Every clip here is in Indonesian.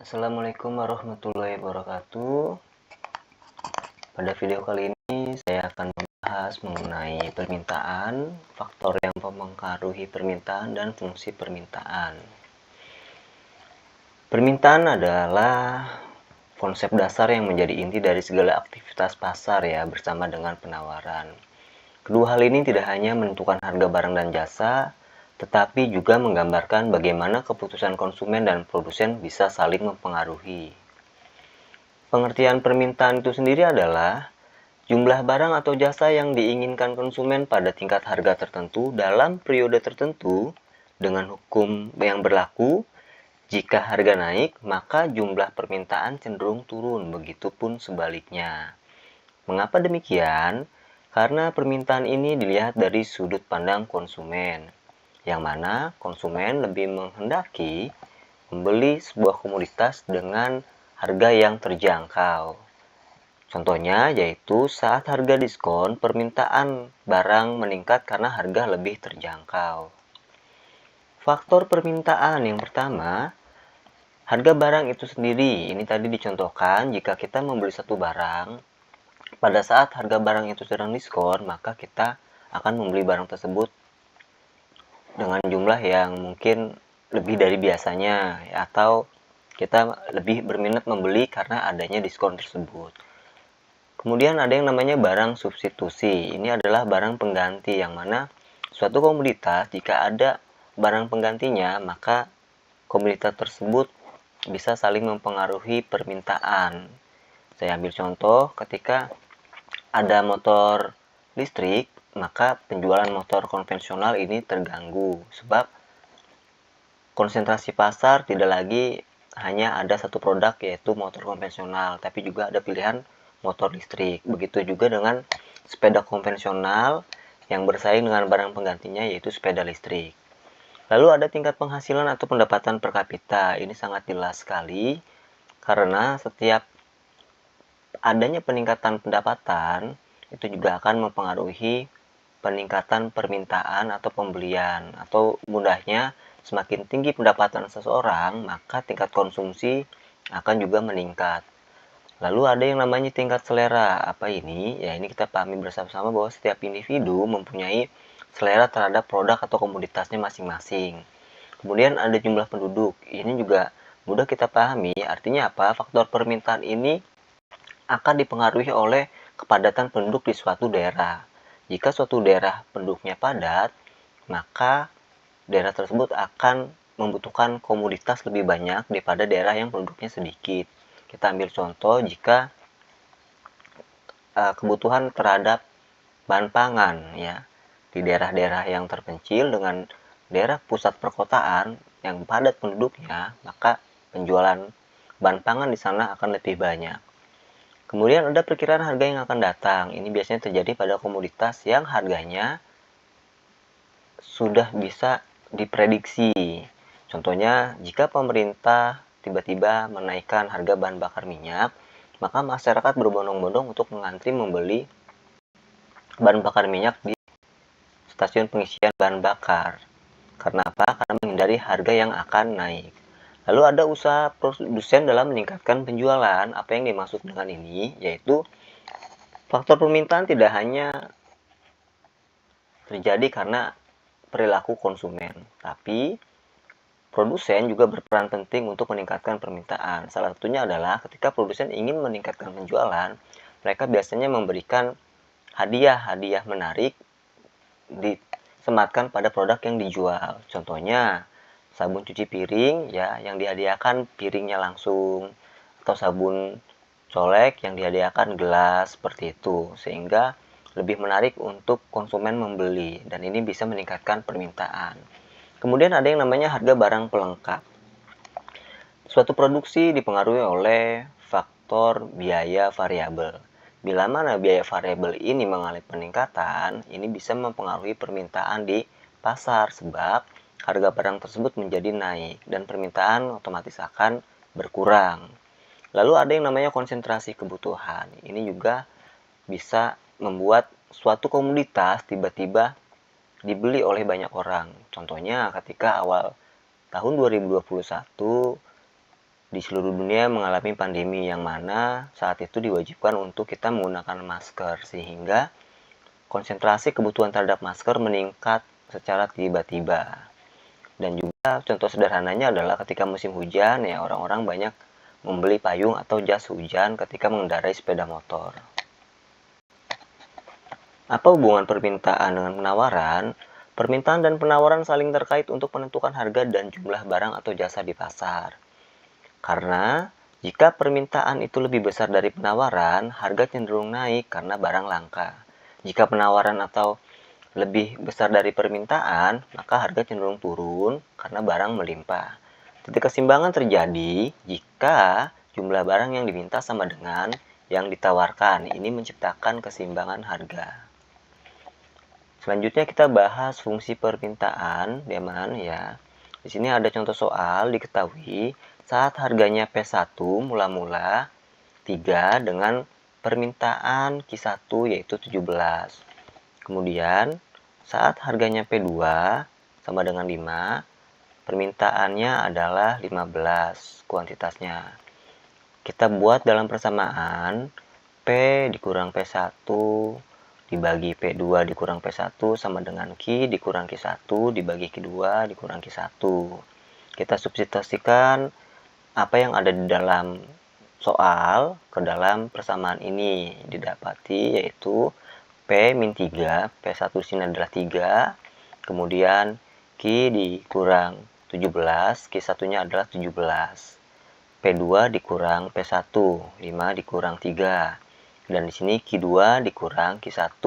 Assalamualaikum warahmatullahi wabarakatuh. Pada video kali ini saya akan membahas mengenai permintaan, faktor yang mempengaruhi permintaan, dan fungsi permintaan. Permintaan adalah konsep dasar yang menjadi inti dari segala aktivitas pasar ya, bersama dengan penawaran. Kedua hal ini tidak hanya menentukan harga barang dan jasa, tetapi juga menggambarkan bagaimana keputusan konsumen dan produsen bisa saling mempengaruhi. Pengertian permintaan itu sendiri adalah jumlah barang atau jasa yang diinginkan konsumen pada tingkat harga tertentu dalam periode tertentu dengan hukum yang berlaku. Jika harga naik, maka jumlah permintaan cenderung turun, begitupun sebaliknya. Mengapa demikian? Karena permintaan ini dilihat dari sudut pandang konsumen, yang mana konsumen lebih menghendaki membeli sebuah komoditas dengan harga yang terjangkau. Contohnya yaitu saat harga diskon, permintaan barang meningkat karena harga lebih terjangkau. Faktor permintaan yang pertama, harga barang itu sendiri. Ini tadi dicontohkan, jika kita membeli satu barang, pada saat harga barang itu sedang diskon, maka kita akan membeli barang tersebut dengan jumlah yang mungkin lebih dari biasanya, atau kita lebih berminat membeli karena adanya diskon tersebut. Kemudian ada yang namanya barang substitusi. Ini adalah barang pengganti, yang mana suatu komoditas jika ada barang penggantinya, maka komoditas tersebut bisa saling mempengaruhi permintaan. Saya ambil contoh, ketika ada motor listrik, maka penjualan motor konvensional ini terganggu, sebab konsentrasi pasar tidak lagi hanya ada satu produk yaitu motor konvensional, tapi juga ada pilihan motor listrik. Begitu juga dengan sepeda konvensional yang bersaing dengan barang penggantinya yaitu sepeda listrik. Lalu ada tingkat penghasilan atau pendapatan per kapita. Ini sangat jelas sekali karena setiap adanya peningkatan pendapatan itu juga akan mempengaruhi peningkatan permintaan atau pembelian. Atau mudahnya, semakin tinggi pendapatan seseorang, maka tingkat konsumsi akan juga meningkat. Lalu ada yang namanya tingkat selera. Apa ini? Ya, ini kita pahami bersama-sama bahwa setiap individu mempunyai selera terhadap produk atau komoditasnya masing-masing. Kemudian ada jumlah penduduk. Ini juga mudah kita pahami. Artinya apa? Faktor permintaan ini akan dipengaruhi oleh kepadatan penduduk di suatu daerah. Jika suatu daerah penduduknya padat, maka daerah tersebut akan membutuhkan komoditas lebih banyak daripada daerah yang penduduknya sedikit. Kita ambil contoh, jika kebutuhan terhadap bahan pangan ya di daerah-daerah yang terpencil dengan daerah pusat perkotaan yang padat penduduknya, maka penjualan bahan pangan di sana akan lebih banyak. Kemudian ada perkiraan harga yang akan datang. Ini biasanya terjadi pada komoditas yang harganya sudah bisa diprediksi. Contohnya, jika pemerintah tiba-tiba menaikkan harga bahan bakar minyak, maka masyarakat berbondong-bondong untuk mengantri membeli bahan bakar minyak di stasiun pengisian bahan bakar. Karena apa? Karena menghindari harga yang akan naik. Lalu ada usaha produsen dalam meningkatkan penjualan. Apa yang dimaksud dengan ini? Yaitu faktor permintaan tidak hanya terjadi karena perilaku konsumen, tapi produsen juga berperan penting untuk meningkatkan permintaan. Salah satunya adalah ketika produsen ingin meningkatkan penjualan, mereka biasanya memberikan hadiah-hadiah menarik disematkan pada produk yang dijual. Contohnya, sabun cuci piring ya yang dihadiahkan piringnya langsung, atau sabun colek yang dihadiahkan gelas, seperti itu, sehingga lebih menarik untuk konsumen membeli, dan ini bisa meningkatkan permintaan. Kemudian ada yang namanya harga barang pelengkap. Suatu produksi dipengaruhi oleh faktor biaya variabel. Bila mana biaya variabel ini mengalami peningkatan, ini bisa mempengaruhi permintaan di pasar, sebab harga barang tersebut menjadi naik dan permintaan otomatis akan berkurang. Lalu ada yang namanya konsentrasi kebutuhan. Ini juga bisa membuat suatu komoditas tiba-tiba dibeli oleh banyak orang. Contohnya ketika awal tahun 2021 di seluruh dunia mengalami pandemi yang mana saat itu diwajibkan untuk kita menggunakan masker, sehingga konsentrasi kebutuhan terhadap masker meningkat secara tiba-tiba. Dan juga contoh sederhananya adalah ketika musim hujan ya, orang-orang banyak membeli payung atau jas hujan ketika mengendarai sepeda motor. Apa hubungan permintaan dengan penawaran? Permintaan dan penawaran saling terkait untuk menentukan harga dan jumlah barang atau jasa di pasar. Karena jika permintaan itu lebih besar dari penawaran, harga cenderung naik karena barang langka. Jika penawaran atau lebih besar dari permintaan, maka harga cenderung turun karena barang melimpah. Titik keseimbangan terjadi jika jumlah barang yang diminta sama dengan yang ditawarkan. Ini menciptakan keseimbangan harga. Selanjutnya kita bahas fungsi permintaan, teman ya. Di sini ada contoh soal, diketahui saat harganya P1 mula-mula 3 dengan permintaan Q1 yaitu 17. Kemudian saat harganya P2 sama dengan 5, permintaannya adalah 15 kuantitasnya. Kita buat dalam persamaan P dikurang P1 dibagi P2 dikurang P1 sama dengan Q dikurang Q1 dibagi Q2 dikurang Q1. Kita substitusikan apa yang ada di dalam soal ke dalam persamaan ini. Didapati yaitu P min 3, P1 di sini adalah 3, kemudian Q dikurang 17, Q1-nya adalah 17. P2 dikurang P1, 5 dikurang 3. Dan di sini Q2 dikurang Q1.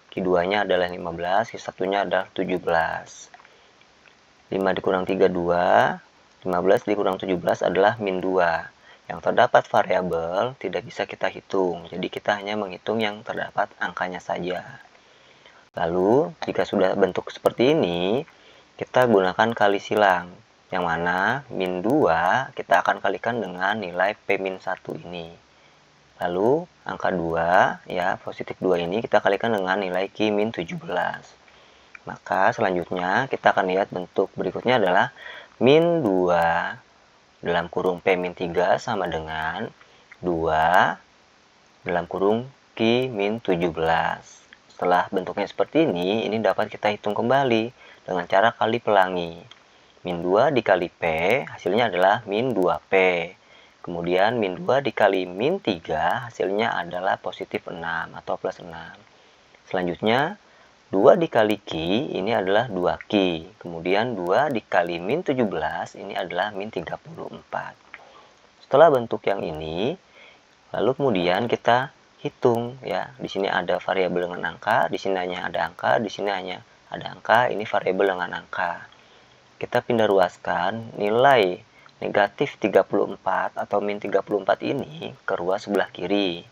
Q2-nya adalah 15, Q1-nya adalah 17. 5 dikurang 3, 2. 15 dikurang 17 adalah min 2. Yang terdapat variabel tidak bisa kita hitung. Jadi kita hanya menghitung yang terdapat angkanya saja. Lalu, jika sudah bentuk seperti ini, kita gunakan kali silang. Yang mana min 2 kita akan kalikan dengan nilai P min 1 ini. Lalu angka 2 ya, positif 2 ini kita kalikan dengan nilai Q min 17. Maka selanjutnya kita akan lihat bentuk berikutnya adalah min 2 dalam kurung P min 3 sama dengan 2 dalam kurung Q min 17. Setelah bentuknya seperti ini dapat kita hitung kembali dengan cara kali pelangi. Min 2 dikali P hasilnya adalah min 2P. Kemudian min 2 dikali min 3 hasilnya adalah positif 6 atau plus 6. Selanjutnya 2 dikali Q ini adalah 2Q. Kemudian 2 dikali min 17 ini adalah min 34. Setelah bentuk yang ini, lalu kemudian kita hitung ya. Di sini ada variabel dengan angka, di sini hanya ada angka, di sini hanya ada angka, ini variabel dengan angka. Kita pindah ruaskan nilai negatif 34 atau min 34 ini ke ruas sebelah kiri.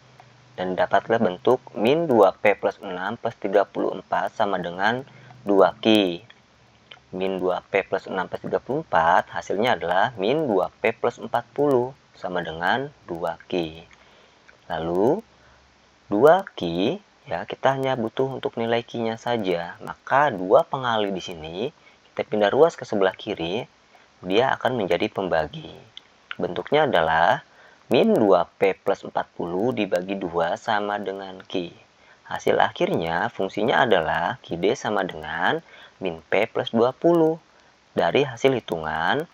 Dan dapatlah bentuk min 2P plus 6 plus 34 sama dengan 2Q. Min 2P plus 6 plus 34 hasilnya adalah min 2P plus 40 sama dengan 2Q. Lalu 2Q ya, kita hanya butuh untuk nilai Q-nya saja. Maka 2 pengali di sini kita pindah ruas ke sebelah kiri, dia akan menjadi pembagi. Bentuknya adalah min 2P plus 40 dibagi 2 sama dengan Q. Hasil akhirnya fungsinya adalah QD sama dengan min P plus 20. Dari hasil hitungan,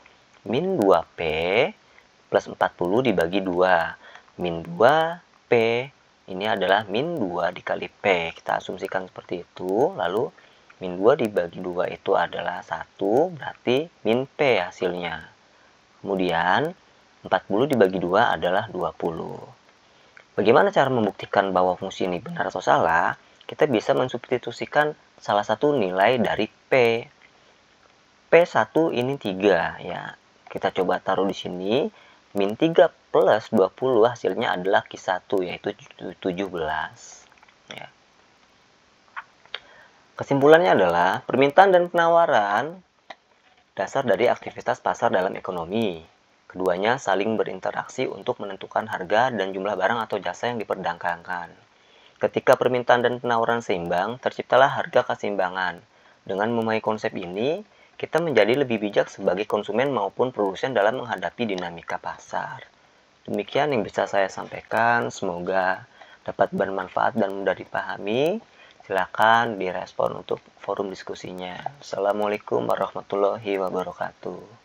min 2P plus 40 dibagi 2. Min 2P ini adalah min 2 dikali P. Kita asumsikan seperti itu. Lalu min 2 dibagi 2 itu adalah 1, berarti min P hasilnya. Kemudian 40 dibagi 2 adalah 20. Bagaimana cara membuktikan bahwa fungsi ini benar atau salah? Kita bisa mensubstitusikan salah satu nilai dari P. P1 ini 3 ya. Kita coba taruh di sini. Min 3 plus 20 hasilnya adalah Q1 yaitu 17. Ya. Kesimpulannya adalah permintaan dan penawaran dasar dari aktivitas pasar dalam ekonomi. Keduanya saling berinteraksi untuk menentukan harga dan jumlah barang atau jasa yang diperdagangkan. Ketika permintaan dan penawaran seimbang, terciptalah harga keseimbangan. Dengan memahami konsep ini, kita menjadi lebih bijak sebagai konsumen maupun produsen dalam menghadapi dinamika pasar. Demikian yang bisa saya sampaikan, semoga dapat bermanfaat dan mudah dipahami. Silakan direspon untuk forum diskusinya. Assalamualaikum warahmatullahi wabarakatuh.